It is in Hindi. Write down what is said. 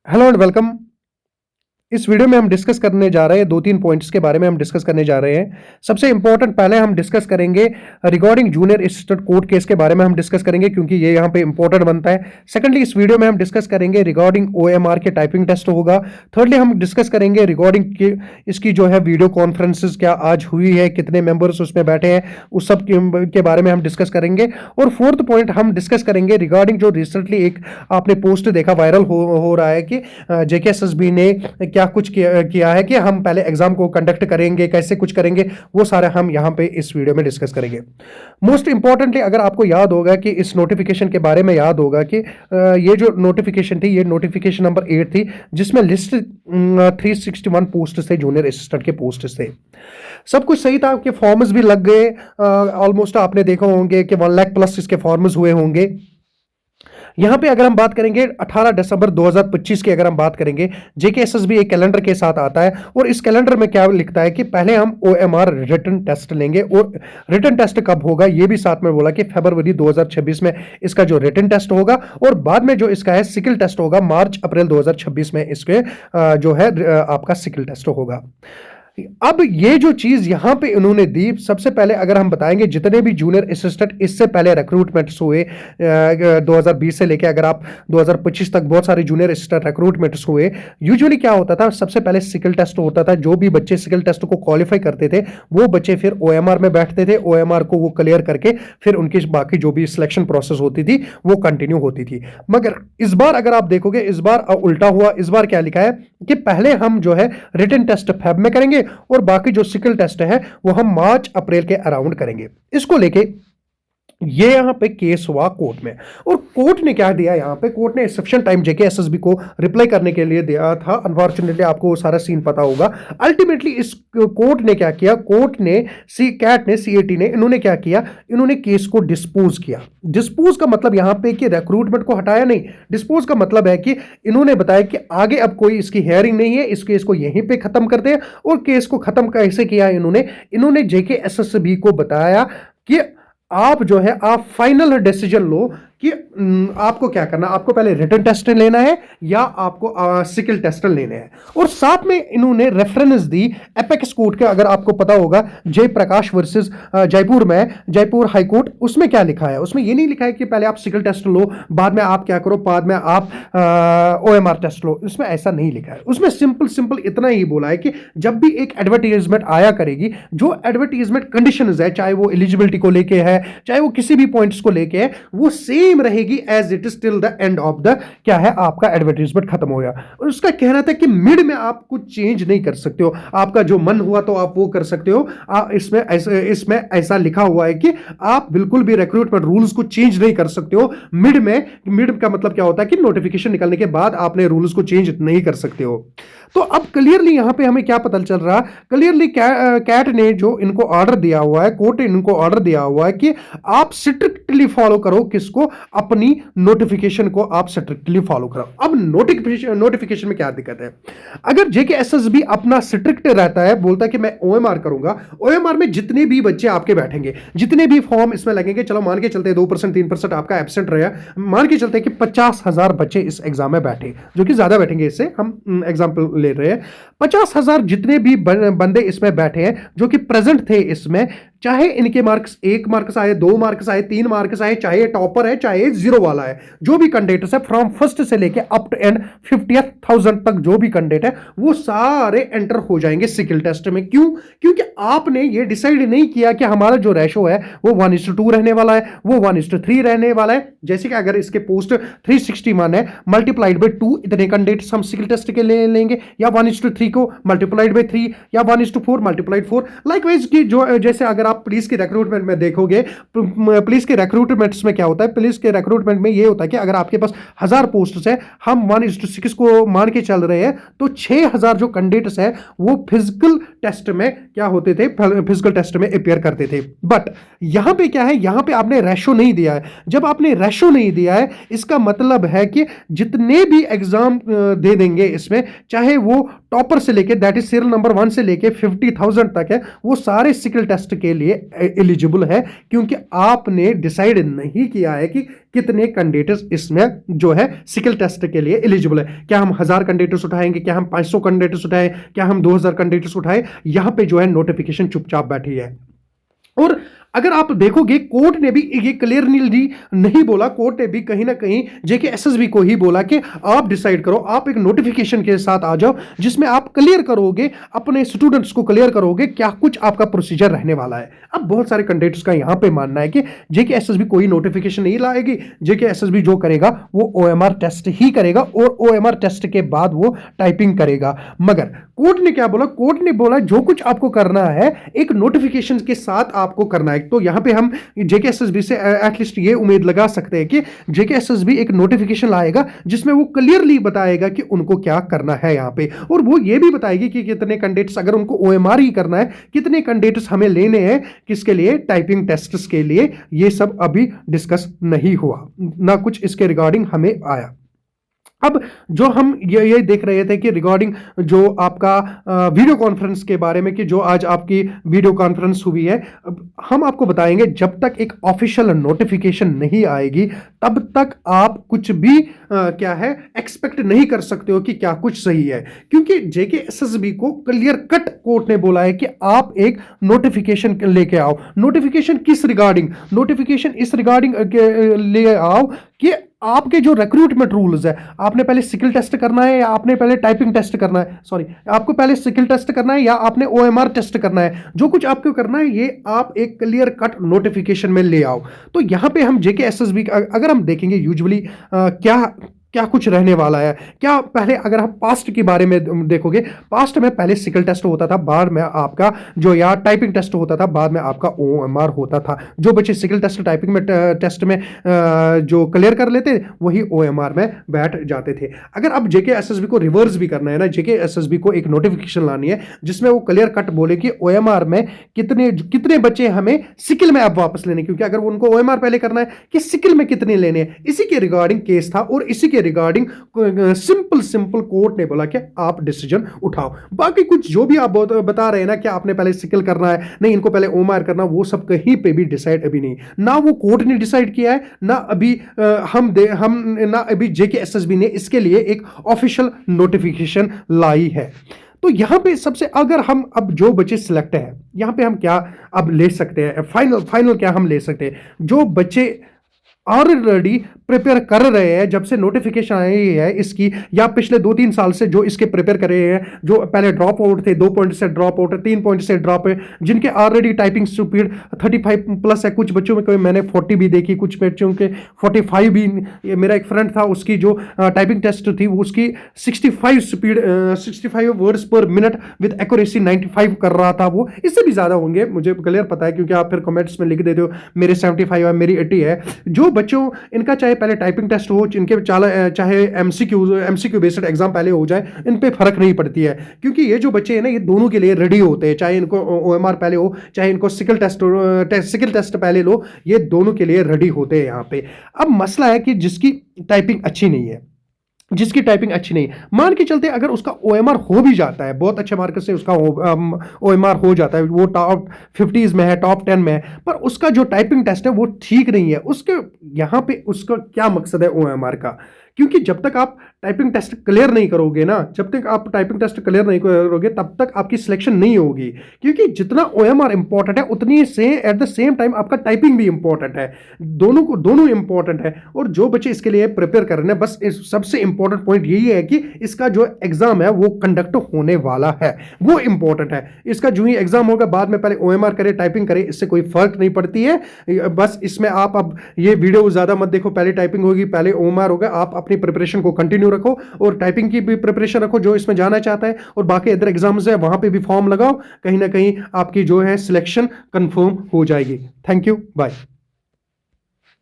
Hello and welcome. इस वीडियो में हम डिस्कस करने जा रहे हैं दो तीन पॉइंट्स के बारे में हम डिस्कस करने जा रहे हैं। सबसे इंपॉर्टेंट पहले हम डिस्कस करेंगे regarding junior assistant court case के बारे में हम डिस्कस करेंगे क्योंकि ये यहाँ पे इंपॉर्टेंट बनता है। सेकंडली इस वीडियो में हम डिस्कस करेंगे रिगार्डिंग ओएमआर के टाइपिंग टेस्ट होगा। थर्डली हम डिस्कस करेंगे रिगार्डिंग इसकी जो है वीडियो कॉन्फ्रेंसेज क्या आज हुई है, कितने मेंबर्स उसमें बैठे हैं, उस सब के बारे में हम डिस्कस करेंगे। और फोर्थ पॉइंट हम डिस्कस करेंगे रिगार्डिंग जो रिसेंटली एक आपने पोस्ट देखा वायरल हो रहा है कि जेकेएसएसबी ने क्या कुछ किया है कि हम पहले एग्जाम को कंडक्ट करेंगे, कैसे कुछ करेंगे, वो सारा हम यहां पे इस वीडियो में डिस्कस करेंगे। मोस्ट इंपॉर्टेंटली अगर आपको याद होगा कि इस नोटिफिकेशन के बारे में याद होगा कि ये जो नोटिफिकेशन थी ये नोटिफिकेशन नंबर 8 थी जिसमें लिस्ट 361 पोस्ट थे, जूनियर असिस्टेंट के पोस्ट थे। सब कुछ सही था कि फॉर्म्स भी लग गए। ऑलमोस्ट आपने देखा होंगे कि 1 लाख प्लस इसके फॉर्म्स हुए होंगे। यहां पे अगर हम बात करेंगे 18 दिसंबर 2025 की अगर हम बात करेंगे, जेकेएसएसबी एक कैलेंडर के साथ आता है और इस कैलेंडर में क्या लिखता है कि पहले हम ओएमआर रिटन टेस्ट लेंगे और रिटन टेस्ट कब होगा ये भी साथ में बोला कि फरवरी 2026 में इसका जो रिटन टेस्ट होगा और बाद में जो इसका है सिकिल टेस्ट होगा मार्च अप्रैल 2026 में इसके जो है आपका सिकिल टेस्ट होगा। अब ये जो चीज यहां पे इन्होंने दी, सबसे पहले अगर हम बताएंगे जितने भी जूनियर असिस्टेंट इससे पहले रिक्रूटमेंट्स हुए 2020 से लेके अगर आप 2025 तक बहुत सारे जूनियर असिस्टेंट रिक्रूटमेंट्स हुए। यूजुअली क्या होता था, सबसे पहले सिकिल टेस्ट होता था। जो भी बच्चे सिकिल टेस्ट को क्वालिफाई करते थे वो बच्चे फिर ओएमआर में बैठते थे, ओएमआर को वो क्लियर करके फिर उनकी बाकी जो भी सिलेक्शन प्रोसेस होती थी वो कंटिन्यू होती थी। मगर इस बार अगर आप देखोगे इस बार उल्टा हुआ। इस बार क्या लिखा है कि पहले हम जो है रिटन टेस्ट फेब में करेंगे और बाकी जो सिकिल टेस्ट है वो हम मार्च अप्रैल के अराउंड करेंगे। इसको लेके ये यहां पे केस हुआ कोर्ट में और कोर्ट ने क्या दिया, यहां पे कोर्ट ने सफिशिएंट टाइम जेकेएसएसबी को रिप्लाई करने के लिए दिया था। अनफॉर्चुनेटली आपको सारा सीन पता होगा। अल्टीमेटली इस कोर्ट ने क्या किया, कोर्ट ने कैट ने सीएटी ने इन्होंने क्या किया, इन्होंने केस को डिस्पोज किया। डिस्पोज का मतलब यहां पे कि रिक्रूटमेंट को हटाया नहीं, डिस्पोज का मतलब है कि इन्होंने बताया कि आगे अब कोई इसकी हेयरिंग नहीं है, इस केस को यहीं पे खत्म कर दे। और केस को खत्म कैसे किया इन्होंने जेकेएसएसबी को बताया कि आप जो है आप फाइनल डिसीजन लो कि आपको क्या करना, आपको पहले रिटन टेस्ट लेना है या आपको सिकिल टेस्ट लेने हैं। और साथ में इन्होंने रेफरेंस दी एपेक्स कोर्ट के, अगर आपको पता होगा जयप्रकाश वर्सेस जयपुर में, जयपुर हाई कोर्ट, उसमें क्या लिखा है, उसमें ये नहीं लिखा है कि पहले आप सिकिल टेस्ट लो बाद में आप क्या करो, बाद में आप ओएमआर टेस्ट लो। उसमें ऐसा नहीं लिखा है। उसमें सिंपल इतना ही बोला है कि जब भी एक एडवर्टीजमेंट आया करेगी, जो एडवर्टीजमेंट कंडीशंस है, चाहे वो एलिजिबिलिटी को लेके है चाहे वो किसी भी पॉइंट्स को लेके है, वो सेम रहेगी as it is till the end of the क्या है आपका एडवर्टीजमेंट खत्म हो गया। और उसका कहना था कि मिड में आप कुछ चेंज नहीं कर सकते हो, आपका जो मन हुआ तो आप वो कर सकते हो। इसमें ऐसा लिखा हुआ है कि आप बिल्कुल भी रिक्रूटमेंट रूल्स को चेंज नहीं कर सकते हो मिड में। मिड का मतलब क्या होता है कि नोटिफिकेशन निकलने के बाद आपने रूल्स को चेंज नहीं कर सकते हो। तो अब क्लियरली यहां पे हमें क्या पता चल रहा, क्लियरली कैट ने जो इनको ऑर्डर दिया हुआ है, कोर्ट ने इनको ऑर्डर दिया हुआ है कि आप स्ट्रिक्टली फॉलो करो किसको, अपनी नोटिफिकेशन को आप स्ट्रिक्टली फॉलो करो। अब नोटिफिकेशन में क्या दिक्कत है, अगर जेकेएसएसबी अपना स्ट्रिक्ट रहता है, बोलता है कि मैं ओएमआर करूंगा, ओएमआर में जितने भी बच्चे आपके बैठेंगे, जितने भी फॉर्म इसमें लगेंगे, चलो मान के चलते 2% 3% आपका एब्सेंट रहा, मान के चलते कि 50,000 बच्चे इस एग्जाम में बैठे, जो कि ज्यादा बैठेंगे, इससे हम एग्जाम्पल ले रहे हैं। 50,000 जितने भी बंदे इसमें बैठे हैं जो कि प्रेजेंट थे इसमें, चाहे इनके मार्क्स 1 मार्क्स आए, 2 मार्क्स आए, 3 मार्क्स आए, चाहे टॉपर है चाहे जीरो वाला है, जो भी कैंडिडेट्स है फ्रॉम फर्स्ट से लेके अप टू एंड 50,000 तक जो भी कैंडिडेट है वो सारे एंटर हो जाएंगे सिकिल टेस्ट में। क्यों? क्योंकि आपने ये डिसाइड नहीं किया कि हमारा जो रेशो है वो 1:2 रहने वाला है, वो 1:3 रहने वाला है। जैसे कि अगर इसके पोस्ट 361 है, मल्टीप्लाइड बाय 2 इतने कैंडिडेट्स हम सिकिल टेस्ट के लिए लेंगे, या 1:3 को मल्टीप्लाइड बाय 3, या 1:4 मल्टीप्लाइड 4। लाइकवाइज की जो जैसे अगर आप पुलिस के रिक्रूटमेंट में देखोगे, पुलिस के रिक्रूटमेंट्स में क्या होता है, पुलिस के रिक्रूटमेंट में ये होता है कि अगर आपके पास 1000 पोस्ट्स है, हम 1:6 को मान के चल रहे हैं, तो 6000 जो कैंडिडेट्स है वो फिजिकल टेस्ट में क्या होते थे, फिजिकल टेस्ट में अपियर करते थे। बट यहां पे क्या है, यहां पे आपने रेशो नहीं दिया है। जब आपने रेशो नहीं दिया है, इसका मतलब है कि जितने भी एग्जाम दे देंगे इसमें, चाहे वो टॉपर से लेके दैट इज सीरियल नंबर 1 से लेके 50,000 तक है, वो सारे स्किल टेस्ट के लिए एलिजिबल है, क्योंकि आपने डिसाइड नहीं किया है कि कितने कैंडिडेट्स इसमें जो है स्किल टेस्ट के लिए एलिजिबल है। क्या हम 1000 कैंडिडेट्स उठाएंगे, क्या हम 500 कैंडिडेट्स उठाएं, क्या हम 2000 कैंडिडेट्स उठाएं, यहां पे जो है नोटिफिकेशन चुपचाप बैठी है। और अगर आप देखोगे, कोर्ट ने भी ये क्लियरली नहीं बोला, कोर्ट ने भी कहीं ना कहीं जेके एसएसबी को ही बोला कि आप डिसाइड करो, आप एक नोटिफिकेशन के साथ आ जाओ जिसमें आप क्लियर करोगे, अपने स्टूडेंट्स को क्लियर करोगे क्या कुछ आपका प्रोसीजर रहने वाला है। अब बहुत सारे कैंडिडेट्स का यहां पे मानना है कि जेके एसएसबी कोई नोटिफिकेशन नहीं लाएगी, जेके एसएसबी जो करेगा वो ओएमआर टेस्ट ही करेगा और ओएमआर टेस्ट के बाद वो टाइपिंग करेगा। मगर कोर्ट ने क्या बोला, कोर्ट ने बोला जो कुछ आपको करना है एक नोटिफिकेशन के साथ आपको करना है। तो यहां पे हम जेके एसएसबी से एटलीस्ट ये उम्मीद लगा सकते हैं कि जेके एसएसबी एक नोटिफिकेशन लाएगा जिसमें वो क्लियरली बताएगा कि उनको क्या करना है यहां पे, और वो ये भी बताएगी कि कितने कैंडिडेट्स, अगर उनको ओएमआर ही करना है, कितने कैंडिडेट्स हमें लेने हैं, किसके लिए, टाइपिंग टेस्ट्स के लिए। ये सब अभी डिस्कस नहीं हुआ, ना कुछ इसके रिगार्डिंग हमें आया। अब जो हम ये देख रहे थे कि रिगार्डिंग जो आपका वीडियो कॉन्फ्रेंस के बारे में, कि जो आज आपकी वीडियो कॉन्फ्रेंस हुई है, हम आपको बताएंगे जब तक एक ऑफिशियल नोटिफिकेशन नहीं आएगी तब तक आप कुछ भी क्या है एक्सपेक्ट नहीं कर सकते हो कि क्या कुछ सही है, क्योंकि जेके एसएसबी को क्लियर कट कोर्ट ने बोला है कि आप एक नोटिफिकेशन लेके आओ। नोटिफिकेशन किस रिगार्डिंग, नोटिफिकेशन इस रिगार्डिंग ले आओ कि आपके जो रिक्रूटमेंट रूल्स है, आपने पहले स्किल टेस्ट करना है या आपने पहले टाइपिंग टेस्ट करना है, सॉरी, आपको पहले स्किल टेस्ट करना है या आपने ओएमआर टेस्ट करना है, जो कुछ आपको करना है ये आप एक क्लियर कट नोटिफिकेशन में ले आओ। तो यहां पे हम जेके एसएसबी अगर हम देखेंगे यूजुअली क्या कुछ रहने वाला है, क्या पहले अगर हम पास्ट के बारे में देखोगे, पास्ट में पहले स्किल टेस्ट होता था, बाद में आपका जो या टाइपिंग टेस्ट होता था, बाद में आपका ओएमआर होता था। जो बच्चे स्किल टेस्ट टाइपिंग में टेस्ट में जो क्लियर कर लेते वही ओएमआर में बैठ जाते थे। अगर अब जेके एसएसबी को रिवर्स भी करना है ना, जेके एसएसबी को एक नोटिफिकेशन लानी है जिसमें वो क्लियर कट बोले कि ओएमआर में कितने बच्चे हमें स्किल में अब वापस लेने, क्योंकि अगर उनको ओएमआर पहले करना है कि स्किल में कितने लेने हैं, इसी के रिगार्डिंग केस था और इसी के रिगार्डिंग सिंपल कोर्ट ने बोला कि आप डिसीजन उठाओ। बाकी कुछ जो भी आप बता रहे हैं ना कि आपने पहले स्किल करना है, नहीं इनको पहले ओएमआर करना, वो सब कहीं पे भी डिसाइड अभी नहीं, ना वो कोर्ट ने डिसाइड किया है, ना अभी हम ना अभी जेके एसएसबी ने इसके लिए एक ऑफिशियल नोटिफिकेशन लाई है। तो यहां पे सबसे, अगर हम अब जो बच्चे सिलेक्ट हैं, यहां पे हम क्या अब ले सकते हैं, फाइनल क्या हम ले सकते हैं, जो बच्चे ऑलरेडी प्रिपेयर कर रहे हैं, जब से नोटिफिकेशन आई है इसकी, या पिछले 2-3 साल से जो इसके प्रिपेयर कर रहे हैं, जो पहले ड्रॉप आउट थे, 2 पॉइंट से ड्रॉप आउट है, 3 पॉइंट से ड्रॉप है, जिनके ऑलरेडी टाइपिंग स्पीड 35 प्लस है, कुछ बच्चों में कोई मैंने 40 भी देखी, कुछ बच्चों के 45 भी। मेरा एक फ्रेंड था, उसकी जो टाइपिंग टेस्ट थी वो उसकी 65 स्पीड 65 वर्ड्स पर मिनट विद एक्यूरेसी 95 कर रहा था। वो इससे भी ज्यादा होंगे, मुझे क्लियर पता है, क्योंकि आप फिर कमेंट्स में लिख देते हो मेरे 75 है, मेरी 80 है। जो बच्चों इनका चाहे पहले टाइपिंग टेस्ट हो, इनके चाहे एमसीक्यू बेस्ड एग्जाम पहले हो जाए, इन पे फर्क नहीं पड़ती है, क्योंकि ये जो बच्चे हैं ना ये दोनों के लिए रेडी होते हैं, चाहे इनको ओएमआर पहले हो, चाहे इनको स्किल टेस्ट पहले लो, ये दोनों के लिए रेडी होते हैं यहाँ पे। अब मसला है कि जिसकी टाइपिंग अच्छी नहीं है, मान के चलते अगर उसका ओएमआर हो भी जाता है, बहुत अच्छे मार्क्स से उसका ओएमआर हो जाता है, वो टॉप 50s में है, टॉप 10 में है, पर उसका जो टाइपिंग टेस्ट है वो ठीक नहीं है, उसके यहाँ पे उसका क्या मकसद है ओएमआर का, क्योंकि जब तक आप टाइपिंग टेस्ट क्लियर नहीं करोगे ना, जब तक आप टाइपिंग टेस्ट क्लियर नहीं करोगे तब तक आपकी सिलेक्शन नहीं होगी, क्योंकि जितना ओएमआर इंपॉर्टेंट है उतनी से एट द सेम टाइम आपका टाइपिंग भी इंपॉर्टेंट है, दोनों इंपॉर्टेंट है। और जो बच्चे इसके लिए प्रिपेयर कर रहे हैं, बस सबसे इंपॉर्टेंट पॉइंट यही है कि इसका जो एग्जाम है वो कंडक्ट होने वाला है, वो इंपॉर्टेंट है। इसका जो ही एग्जाम होगा, बाद में पहले ओएमआर करे टाइपिंग करे, इससे कोई फर्क नहीं पड़ती है। बस इसमें आप अब ये वीडियो ज्यादा मत देखो, पहले टाइपिंग होगी पहले ओएमआर होगा, आप अपनी प्रिपरेशन को कंटिन्यू रखो और टाइपिंग की भी प्रिपरेशन रखो जो इसमें जाना चाहता है, और बाकी अदर एग्जाम्स है वहां पे भी फॉर्म लगाओ, कहीं ना कहीं आपकी जो है सिलेक्शन कंफर्म हो जाएगी। Thank you, bye.